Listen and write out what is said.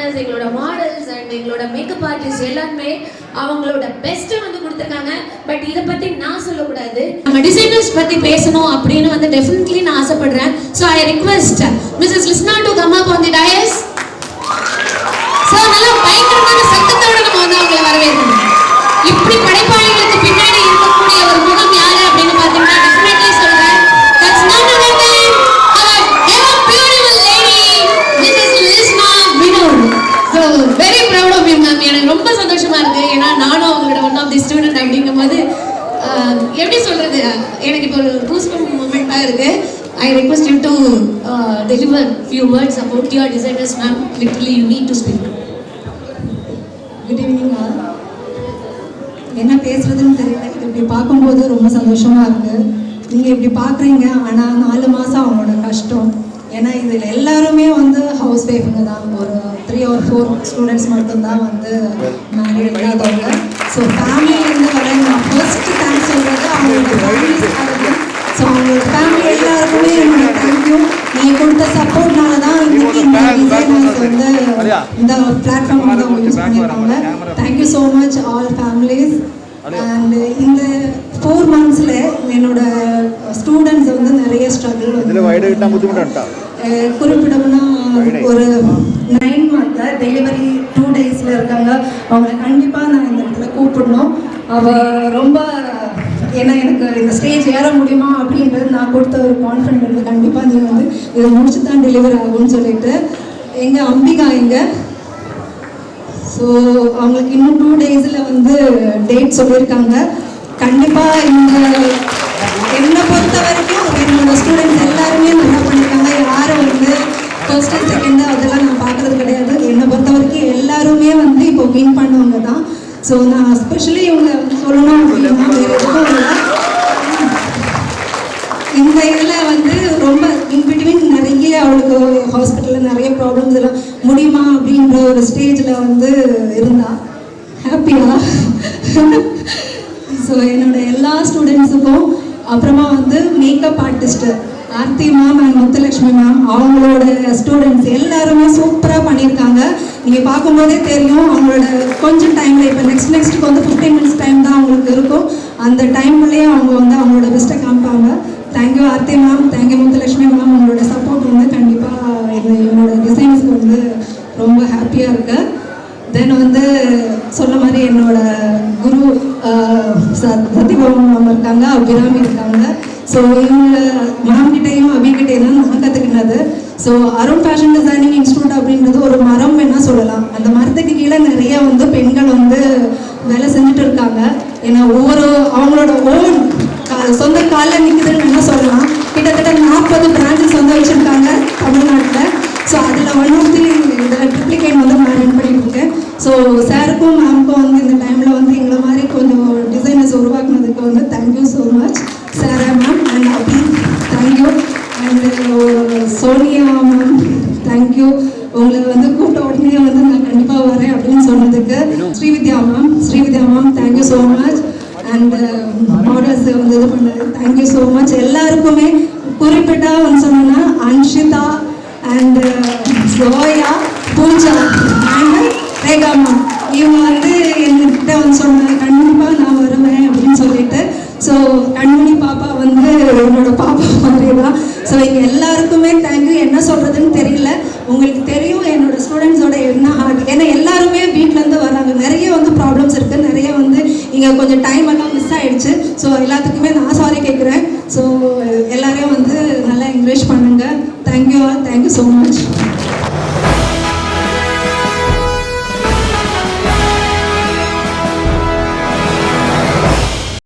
Designers, எங்களோட models and எங்களோட makeup artist எல்லாருமே அவங்களோட பெஸ்ட்டை வந்து கொடுத்துருக்காங்க. பட் இதை பற்றி நான் சொல்லக்கூடாது, நம்ம டிசைனர்ஸ் பற்றி பேசணும் அப்படின்னு வந்து டெஃபினெட்லி நான் ஆசைப்படுறேன். So I request Mrs Lisna to come up on the dais. So நல்லா பயங்கரமான சத்தத்தோட நம்ம வந்து அவங்களை வரவேற்கணும். இப்படி படைப்பாளிகளுக்கு பின்னாடி இருக்கக்கூடிய ஒரு முகம் யாரு அப்படின்னு பார்த்தீங்கன்னா டெஃபினெட்லி சொல்றேன், that's none other than our ever beautiful lady Mrs. Lisna Vinod. So very proud of you ma'am. எனக்கு ரொம்ப சந்தோஷமா இருக்கு. ஏன்னா நானும் அவங்களோட ஒன் ஆஃப் தி ஸ்டூடெண்ட் அப்படிங்கும்போது எப்படி சொல்றது, எனக்கு இப்போ ஒரு கூஸ்பம்ப் மூமெண்டா இருக்கு. I request you to deliver few words about your designers ma'am. Literally you need to speak. Good evening all. என்ன பேசுறதுன்னு தெரியல. இப்படி பார்க்கும்போது ரொம்ப சந்தோஷமா இருக்கு. நீங்க இப்படி பாக்குறீங்க, ஆனா 4 மாசம் அவங்களோட கஷ்டம். ஏன்னா இதில் எல்லாருமே வந்து ஹவுஸ் ஒய்ஃபுங்க தான். ஒரு 3 or 4 ஸ்டூடெண்ட்ஸ் மட்டும்தான் வந்து மேரீட் இல்லாதவங்க. ஸோ ஃபேமிலியிலேருந்து வர நான் ஃபர்ஸ்ட் தேங்க்ஸ் சொல்கிறது அவங்களோட ஃபேமிலிஸ்க்காக. ஸோ அவங்களோட ஃபேமிலி எல்லாருக்குமே என்னோட தேங்க்யூ. நீங்கள் கொடுத்த சப்போர்ட்னால தான் இன்னைக்கு இந்த டிசைனர்ஸ் வந்து இந்த பிளாட்ஃபார்ம் வந்து அவங்க யூஸ் பண்ணியிருக்காங்க. Thank you so much all families. And இந்த 4 monthsல என்னோட ஸ்டூடெண்ட்ஸ் வந்து நிறைய ஸ்ட்ரகிள் குறிப்பிடம்னா ஒரு 9 month டெலிவரி 2 daysல இருக்காங்க. அவங்களை கண்டிப்பாக நான் இந்த இடத்துல கூப்பிடணும். ரொம்ப ஏன்னா எனக்கு இந்த ஸ்டேஜ் ஏற முடியுமா அப்படின்றது நான் கொடுத்த ஒரு கான்ஃபிடென்ட். கண்டிப்பாக நீங்கள் வந்து இதை முடிச்சு தான் டெலிவரி ஆகும்னு சொல்லிட்டு எங்கள் அம்பிகா இங்கே. ஸோ அவங்களுக்கு இன்னும் 2 daysல வந்து டேட் சொல்லியிருக்காங்க. கண்டிப்பாக இந்த என்னை பொறுத்த வரைக்கும் என்னோட ஸ்டூடெண்ட்ஸ் எல்லாருமே நல்லா பண்ணியிருக்காங்க. யாரும் வந்து ஃபர்ஸ்ட்டு செகண்டு அதெல்லாம் நான் பார்க்குறது கிடையாது. என்னை பொறுத்த வரைக்கும் எல்லாருமே வந்து இப்போ வின் பண்ணவங்க தான். ஸோ நான் ஸ்பெஷலி இவங்க வந்து சொல்லணும் அப்படின்னா வேறு எதுவும் இல்லை. இந்த இதில் வந்து ரொம்ப இன்பிட்வீன் நிறைய அவளுக்கு ஹாஸ்பிட்டலில் நிறைய ப்ராப்ளம்ஸ் எல்லாம் முடியுமா அப்படின்ற ஒரு ஸ்டேஜில் வந்து இருந்தா ஹாப்பியாக. ஸோ என்னோட எல்லா ஸ்டூடெண்ட்ஸுக்கும் அப்புறமா வந்து makeup artist Aarthi ma'am and Muthulakshmi ma'am அவங்களோட ஸ்டூடெண்ட்ஸ் எல்லாருமே சூப்பராக பண்ணியிருக்காங்க. நீங்கள் பார்க்கும்போதே தெரியும் அவங்களோட கொஞ்சம் டைமில் இப்போ நெக்ஸ்ட்டுக்கு வந்து 15 minutes டைம் தான் அவங்களுக்கு இருக்கும். அந்த டைம்லேயே அவங்க வந்து அவங்களோட பெஸ்ட்டை காமிப்பாங்க. Thank you Aarthi ma'am, thank you Muthulakshmi ma'am. உங்களோட சப்போர்ட் வந்து கண்டிப்பாக என்னோட டிசைன்ஸ்க்கு வந்து ரொம்ப ஹாப்பியாக இருக்கு. தென் வந்து சொன்ன மாதிரி என்னோட குரு சத்யபாபு மேம் இருக்காங்க, அபிராமி இருக்காங்க. ஸோ இவங்க மேம்கிட்டையும் அபிகிட்டையும் தான் நான் கற்றுக்கினது. So Arun fashion designing institute அப்படின்றது ஒரு மரம் வேணால் சொல்லலாம். அந்த மரத்துக்கு கீழே நிறைய வந்து பெண்கள் வந்து வேலை செஞ்சுட்டு இருக்காங்க. ஏன்னா அவங்களோட ஓன் சொந்த காலில் நிற்குதுன்னு என்ன சொல்லலாம். கிட்டத்தட்ட 40 பிரான்ச்சஸ் வந்து வச்சுருக்காங்க தமிழ்நாட்டில். ஸோ அதில் ஒன் ஆஃப் தி இதில் ட்ரிப்ளிகேட் வந்து நான் ரன் பண்ணிட்டு இருக்கேன். ஸோ சாருக்கும் மேம்க்கும் வந்து இந்த டைமில் வந்து எங்களை மாதிரி கொஞ்சம் டிசைனர்ஸ் உருவாக்குனதுக்கு வந்து thank you so much Sara ma'am and Abhi, thank you. And Sonia ma'am thank you. உங்களை வந்து கூப்பிட்ட உடனே வந்து நான் கண்டிப்பாக வரேன் அப்படின்னு சொன்னதுக்கு. Srividya ma'am thank you so much. And models வந்து இது பண்ணது தேங்க்யூ ஸோ மச். எல்லாருக்குமே குறிப்பிட்டா வந்து சொன்னோன்னா Anshitha and Zoya, Pooja and Rekha ma'am இவங்க வந்து என்கிட்ட வந்து சொன்னாங்க கண்டிப்பாக நான் வருவேன் அப்படின்னு சொல்லிட்டு. ஸோ கண்மணி பாப்பா வந்து என்னோட பாப்பா மாதிரி தான். ஸோ இங்கே எல்லாருக்குமே தேங்க்யூ. என்ன சொல்கிறதுன்னு தெரியல. உங்களுக்கு தெரியும் என்னோட ஸ்டூடெண்ட்ஸோட என்ன ஹார்ட். ஏன்னா எல்லாருமே வீட்டிலேருந்து வராங்க. நிறைய வந்து ப்ராப்ளம்ஸ் இருக்குது. நிறைய வந்து இங்கே கொஞ்சம் டைம் எல்லாம் மிஸ் ஆகிடுச்சு. ஸோ எல்லாத்துக்குமே நான் சாரி கேட்குறேன். ஸோ எல்லாரையும் வந்து நல்லா என்கரேஜ் பண்ணுங்கள். Thank you all, thank you so much.